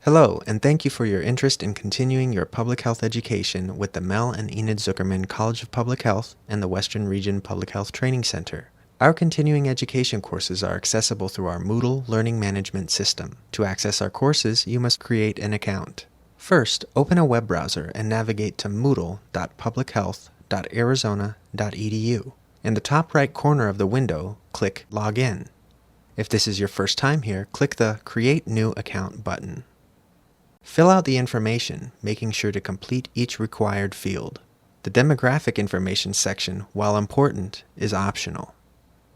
Hello, and thank you for your interest in continuing your public health education with the Mel and Enid Zuckerman College of Public Health and the Western Region Public Health Training Center. Our continuing education courses are accessible through our Moodle learning management system. To access our courses, you must create an account. First, open a web browser and navigate to moodle.publichealth.arizona.edu. In the top right corner of the window, click Login. If this is your first time here, click the Create New Account button. Fill out the information, making sure to complete each required field. The demographic information section, while important, is optional.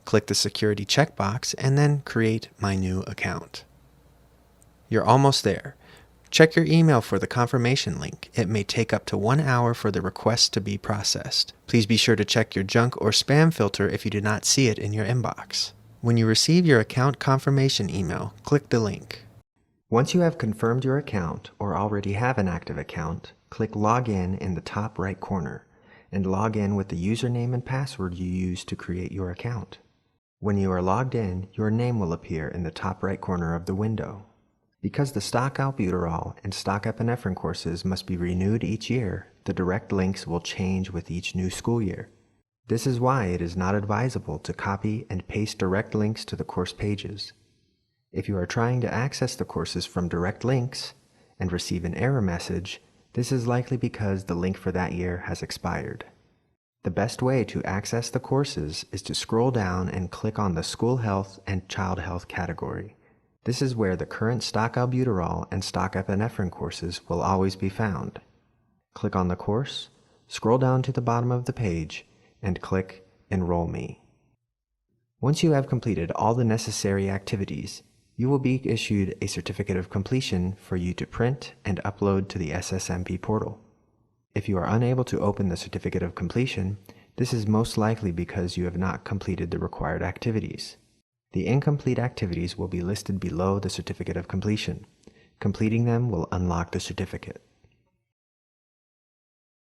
Click the security checkbox and then Create My New Account. You're almost there. Check your email for the confirmation link. It may take up to 1 hour for the request to be processed. Please be sure to check your junk or spam filter if you do not see it in your inbox. When you receive your account confirmation email, click the link. Once you have confirmed your account or already have an active account, click Login in the top right corner and log in with the username and password you used to create your account. When you are logged in, your name will appear in the top right corner of the window. Because the stock albuterol and stock epinephrine courses must be renewed each year, the direct links will change with each new school year. This is why it is not advisable to copy and paste direct links to the course pages. If you are trying to access the courses from direct links and receive an error message, this is likely because the link for that year has expired. The best way to access the courses is to scroll down and click on the School Health and Child Health category. This is where the current stock albuterol and stock epinephrine courses will always be found. Click on the course, scroll down to the bottom of the page, and click Enroll Me. Once you have completed all the necessary activities, you will be issued a certificate of completion for you to print and upload to the SSMP portal. If you are unable to open the certificate of completion, this is most likely because you have not completed the required activities. The incomplete activities will be listed below the certificate of completion. Completing them will unlock the certificate.